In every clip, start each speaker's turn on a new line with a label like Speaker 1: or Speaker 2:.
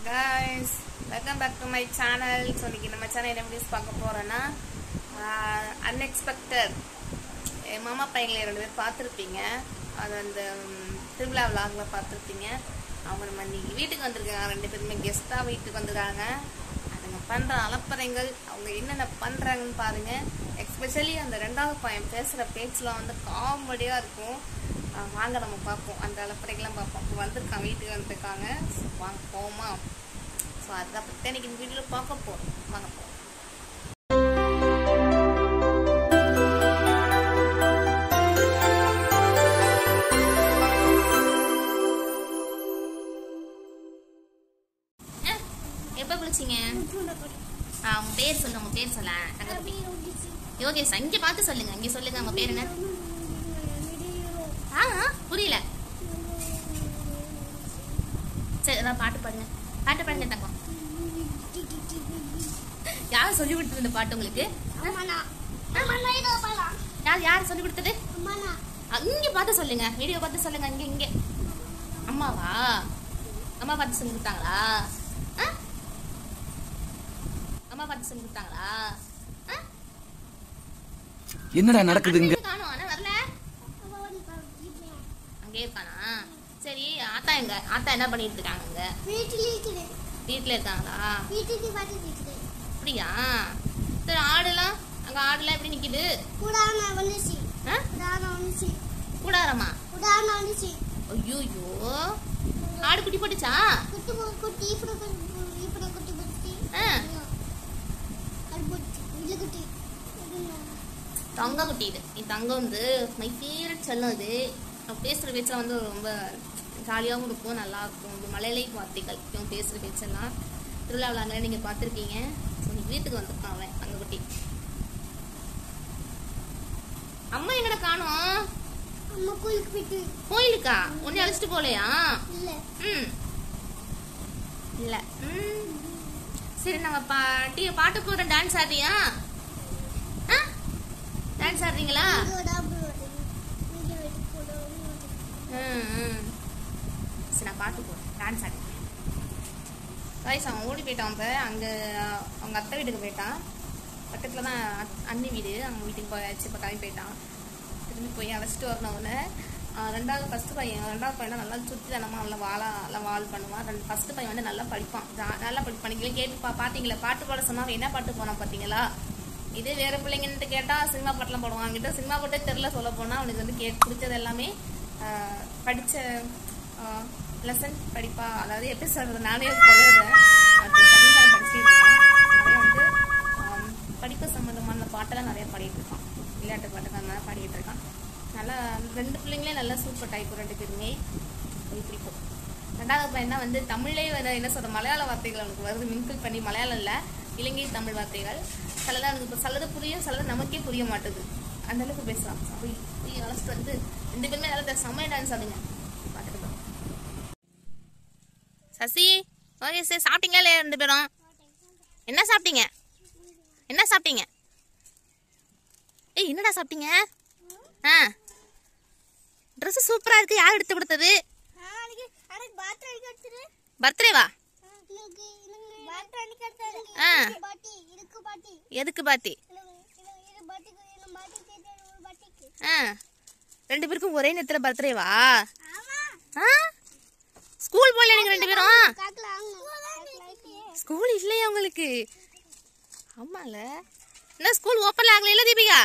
Speaker 1: guys, welcome back to my channel. So இன்னைக்கு நம்ம channel என்ன வீடியோஸ் பார்க்க போறோம்னா unexpected மாமா பையங்களை ரெண்டு பேர் பார்த்திருப்பீங்க. அது அந்த திருவிழா vlogல பார்த்திருப்பீங்க. அவங்க நம்ம இன்னைக்கு வீட்டுக்கு வந்திருக்காங்க. ரெண்டு பேருமே கெஸ்டா வீட்டுக்கு வந்திருக்காங்க. அவங்க பண்ற அலப்பறைகள், அவங்க என்னென்ன பண்றாங்கன்னு பாருங்க. எஸ்பெஷலி அந்த ரெண்டாவது பையன் பேசுற பேச்சுலாம் வந்து காமெடியா இருக்கும். வாங்க நம்ம பார்ப்போம், அந்த அலப்பறைகள்லாம் பார்ப்போம். வந்திருக்காங்க, வீட்டுக்கு வந்துருக்காங்க. வாங்க போமா. ஸோ அதை பற்றி இன்னைக்கு இந்த வீடியோவில் பார்க்க போகிறோம். வாங்க போவோம். எப்போ குளிச்சிங்க? உங்க பேர் சொல்லுங்க. உங்க பேர் சொல்ல யோகேஷ். இங்கே பார்த்து சொல்லுங்க. இங்கே சொல்லுங்க. உங்க பேர் என்ன? புரியல. சரி, அதான் பாட்டு பாடுங்க. பாட்டு பாடுங்க தங்கம். யார் சொல்லி கொடுத்தது இந்த பாட்டு உங்களுக்கு? யார் சொல்லி கொடுத்தது? இங்க பார்த்து சொல்லுங்க. வீடியோ பார்த்து சொல்லுங்க. இங்க இங்க அம்மாவா? அம்மா பார்த்து சொல்லி கொடுத்தாங்களா? அம்மா பார்த்து சொல்லி கொடுத்தாங்களா?
Speaker 2: என்னடா நடக்குதுங்க?
Speaker 1: காணோம், ஆனா வரல. அங்கே இருக்கானா? சரி, ஆத்தா எங்க? ஆத்தா என்ன பண்ணிட்டு இருக்காங்க? வீட்டுல இருக்காங்களா? அப்படியா? சரி, ஆடுலாம் அங்க ஆடுலாம் எப்படி நிக்குது? கூடாரமா? ஐயோ, ஆடு குட்டி போட்டுச்சா? தங்க குட்டி. இது தங்கம் வந்து மை ஃபேவரட் செல்லம். இது பேசுகிற பேச்செல்லாம் வந்து ரொம்ப ஜாலியாகவும் இருக்கும், நல்லா இருக்கும். மலையிலை வார்த்தைகள் இவன் பேசுகிற பேச்செல்லாம். திருவிழாவில் நீங்கள் பார்த்துருக்கீங்க. ஸோ நீ வீட்டுக்கு வந்துருக்கான் அவன் தங்கக்குட்டி. அம்மா எங்கட காணோம்? கோயிலுக்கா? ஒன்னே அழைச்சிட்டு போலையா? இல்ல. சரி, நம்ம பாட்டு போற டான்ஸ் ஆடுறியா? டான்ஸ் ஆடுறீங்களா? சரி, நான் பாட்டு போறேன், டான்ஸ் ஆடுறேன். வயசு அவன் ஓடி போயிட்டான். இப்போ அங்கே அவங்க அத்தை வீட்டுக்கு போயிட்டான். பக்கத்தில் தான் அண்ணி வீடு. அவங்க வீட்டுக்கு போயாச்சு. இப்போ கிளம்பி போயிட்டான். திரும்பி போய் அழைச்சிட்டு வரணும் அவனை. ஃபஸ்ட்டு பையன் நல்லா சுற்றி தானமா நல்லா வால் பண்ணுவான். ஃபஸ்ட்டு பையன் வந்து நல்லா படிப்பான். நல்லா படிப்பான். நீங்களே கேட்டு பார்த்தீங்களா? பாட்டு பாட சொன்னா என்ன பாட்டு போனான் பார்த்தீங்களா? இதே வேறு பிள்ளைங்கன்ட்டு கேட்டால் சினிமா பாட்டெலாம் போடுவான். அவன்கிட்ட சினிமா பாட்டே தெரில சொல்ல போனால். அவனுக்கு வந்து பிடிச்சது எல்லாமே படித்த லெசன் படிப்பா. அதாவது எப்படி சொல்கிறது, நானே சொல்லுறேன். செகண்ட் டைம் படிச்சுட்டு இருக்கான். நிறைய வந்து படிப்பு சம்மந்தமான பாட்டெல்லாம் நிறையா பாடிட்டு இருக்கான். விளையாட்டு பாட்டுக்கு அந்த மாதிரி பாடிட்டு இருக்கான். நல்லா ரெண்டு பிள்ளைங்களே நல்லா சூப்பர் டைப். ரெண்டு பேருமே பிடிக்கும். ரெண்டாவது பையன் வந்து தமிழ்லேயே என்ன சொல்கிற மலையாள வார்த்தைகள் அவனுக்கு வருது. மிங்கிள் பண்ணி மலையாளம் இல்லை, இலங்கை தமிழ் வார்த்தைகள். சிலதான் எனக்கு இப்போ சிலது புரியும், சிலது நமக்கே புரிய மாட்டுது. அந்த அளவுக்கு பேசலாம். அப்படி அழைச்சிட்டு வந்து ரெண்டு பேருமே நல்லா செம்மையா டான்ஸ் ஆடுங்க. பார்த்துட்டு சசி, ஓகே சார். சாப்பிட்டீங்களா இல்லையா ரெண்டு பேரும்? என்ன சாப்பிட்டீங்க? ஏய், என்னடா சாப்பிட்டீங்க? ட்ரெஸ் சூப்பரா இருக்கு. யார் எடுத்து கொடுத்தது? பர்த்டேவா? எதுக்கு பாட்டி? ரெண்டு பேருக்கும் ஒரே நேரத்துல பர்த்டேவா? ஸ்கூல் போல நீங்க ரெண்டு பேரும்? ஸ்கூல் இல்லையா உங்களுக்கு? ஆமால. என்ன ஸ்கூல் ஓபன் ஆகல தீபிகா?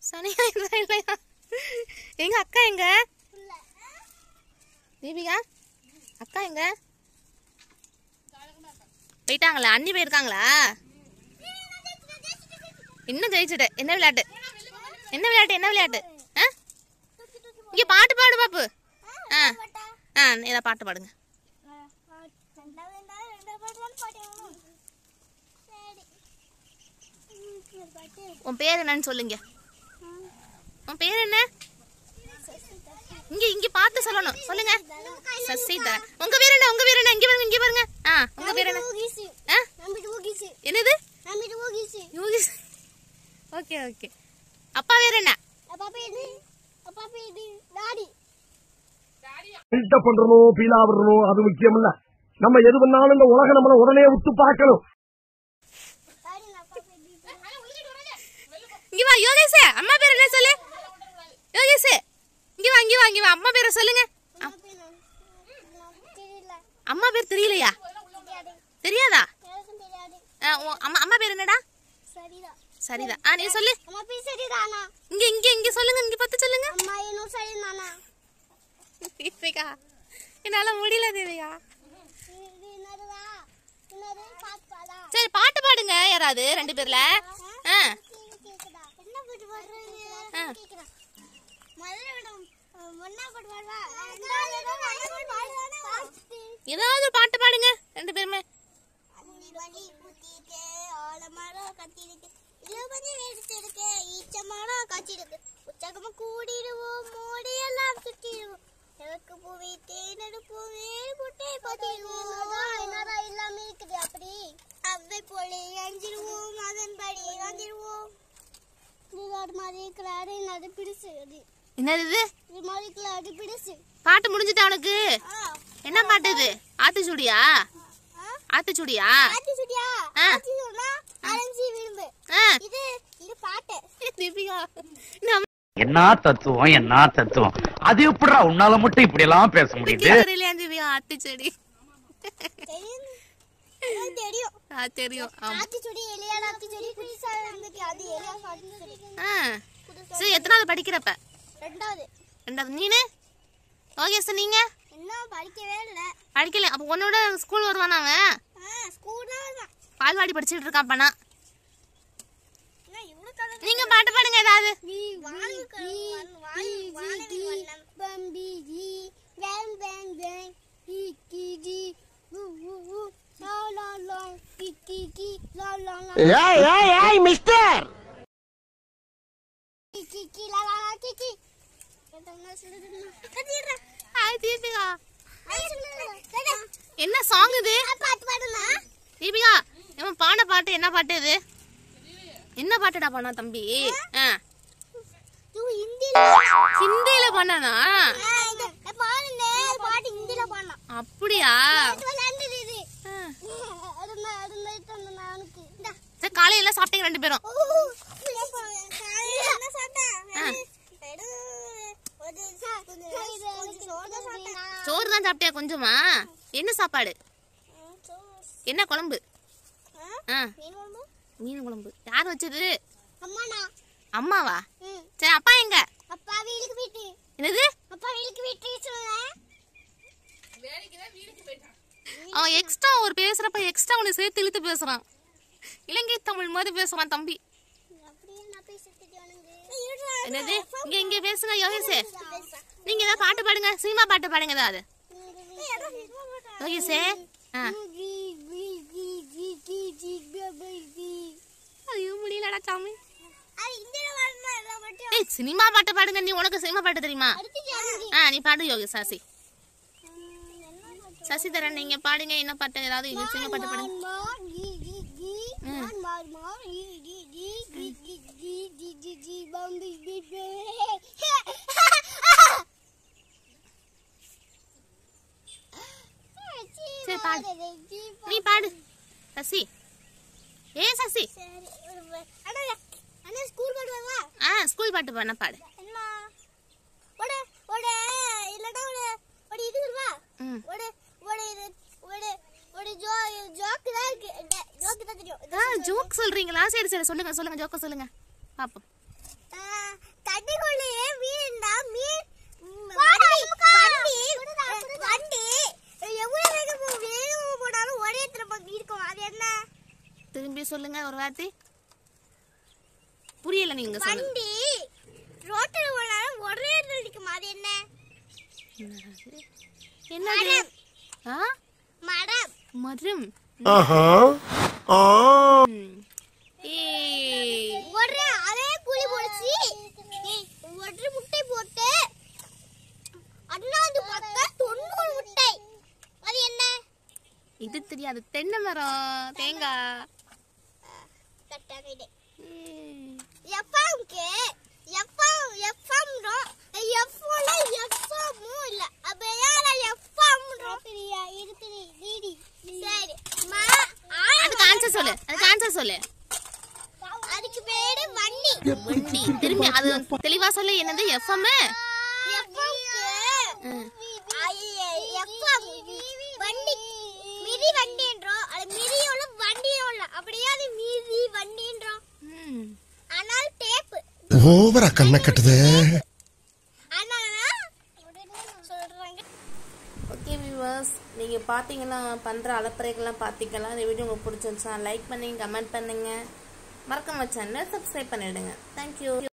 Speaker 1: சனி ஞாயிறு இல்லையா? எங்க அக்கா எங்க? தீபிகா அக்கா எங்க? போயிட்டாங்களா? அண்ணி போயிருக்காங்களா? இன்னும் ஜெயிச்சுட்டு. என்ன விளையாட்டு? இங்க பாட்டு பாடு பாப்பு. ஏதா பாட்டு பாடுங்க. உன் பேர் என்னன்னு சொல்லுங்க. உன் பேர் என்ன? இங்க பார்த்து சொல்லணும். சொல்லுங்க. சசிதா. உங்க பேர் என்ன? இங்க பாருங்க. உங்க பேர் என்ன? என்னது? யோகேஷ். ஓகே. அப்பா பேர் என்ன?
Speaker 3: பில்டப் பண்றணும் பீலா விடணும் அது முக்கியம் இல்ல. நம்ம எது பண்ணாலும் இந்த உலகம் நம்மள உடனே விட்டு பார்க்கணும்.
Speaker 1: இங்க வா யோகேஷ், அம்மா பேர் என்ன சொல்லு? யோகேஷ் இங்க வா இங்க வா இங்க வா, அம்மா பேரை சொல்லுங்க. அம்மா பேர் தெரியலையா? தெரியாதா? அம்மா பேர் என்னடா? சரிதா. நீ சொல்லு. இங்க இங்க இங்க சொல்லுங்க, இங்க பத்து சொல்லுங்க. தேவிகா என்னால முடியல தேவிகா. சரி பாட்டு பாடுங்க யாராவது ரெண்டு பேர்ல. ஏதாவது பாட்டு பாடுங்க ரெண்டு பேருமே. என்னது பாட்டு முடிஞ்சுட்டா உனக்கு? என்ன பாட்டு இது? ஆத்திச்சூடியா? ஆத்திச்சூடியா?
Speaker 2: என்ன தத்துவம் என்ன தத்துவம், அது எப்படிடா உன்னால மட்டும் இப்படி எல்லாம் பேச முடியுது?
Speaker 1: ஆத்திச்சூடி தெரியும். சரி எத்தனாவது படிக்கிறப்ப? ரெண்டாவது. நீனு யோகேஷ் நீங்க? படிக்கல. அப்ப உன்னோட ஸ்கூல் வருவானா அவன்? பால்வாடி படிச்சுட்டு இருக்கான் அப்பனா. நீங்க பாட்டு பாடுங்க ஏதாவது.
Speaker 3: மிஸ்டர்
Speaker 1: என்ன சாங் இது? தீபிகா இவன் பாட பாட்டு என்ன பாட்டு இது? என்ன பாட்டுடா பண்ணா தம்பி? ஹிந்தியில பண்ணனா? அப்படியா? சரி காலையில சாப்பிட்டீங்க ரெண்டு பேரும்? சோறு தான் சாப்பிட்டியா கொஞ்சமா? என்ன சாப்பாடு? என்ன குழம்பு? மீன் குழம்பு. யார் வச்சது? அம்மாவா? சரி அப்பா எங்க? என்னது? அவன் எக்ஸ்ட்ரா ஒரு பேசுறப்ப எக்ஸ்ட்ரா ஒன்னு சேர்த்து இழுத்து பேசுறான். இலங்கை தமிழ் மாதிரி பேசுறான் தம்பி. என்னது? இங்க இங்க பேசுங்க யோகேஷ். நீங்க ஏதாவது பாட்டு பாடுங்க, சினிமா பாட்டு பாடுங்க ஏதாவது. யோகேஷ் ஐயோ முடியலடா சாமி. சினிமா பாட்டு பாடுங்க. நீ உனக்கு சினிமா பாட்டு தெரியுமா? நீ பாடு யோகேஷ். சசிதரன் நீங்க பாடுங்க. என்ன பாட்டு? ஏதாவது சினிமா பாட்டு பாடுங்க. சரி பாடு. நீ பாடு சசி. சசி ஸ்கூல் பாட்டு பாடு. பாடு. ஜோக் சொல்றீங்களா? சரி சரி சொல்லுங்க சொல்லுங்க ஜோக்க சொல்லுங்க பாப்போம். திரும்பி சொல்லுங்க ஒரு வார்த்தை. புரியல நீங்க சொல்லுங்க. ரோட்ல போனாலும் ஒரே இடத்துல நிக்குமா? அது என்ன? என்னது? மரம். மரம். ஒரே அதே குழி போடுச்சு. ஒரே முட்டை போட்டு அண்ணாந்து பார்த்தா 90 முட்டை. அது என்ன? இது தெரியாது. தென்னை மரம். தேங்காய். கட்டாகிடே. எஃப்எம்க்கு எஃப்எம் எஃப்எம் ரோ எஃப்ல எஃப்எம் இல்ல. அப்ப யாரா சொல்லு.
Speaker 4: அதுக்கு பேரு வண்டி.
Speaker 1: வண்டி. திரும்பி அது தெளிவா சொல்லு. என்னது? எஃப்எம்.
Speaker 4: வண்டி மிதி வண்டின்றோம். அது மிதியோல வண்டியோல அப்படியே அது மிதி வண்டின்றோம். ஆனால் டேப்
Speaker 3: ஓவரா கண்ண கட்டுதே.
Speaker 1: ஓகே வியூவர்ஸ், நீங்கள் பார்த்தீங்கன்னா பண்ணுற அலப்பறைகள்லாம் பார்த்தீங்களா? இந்த வீடியோ உங்களுக்கு பிடிச்சிருந்துச்சா லைக் பண்ணுங்க, கமெண்ட் பண்ணுங்கள், மறக்காம சேனலை சப்ஸ்கிரைப் பண்ணிவிடுங்க. தேங்க்யூ.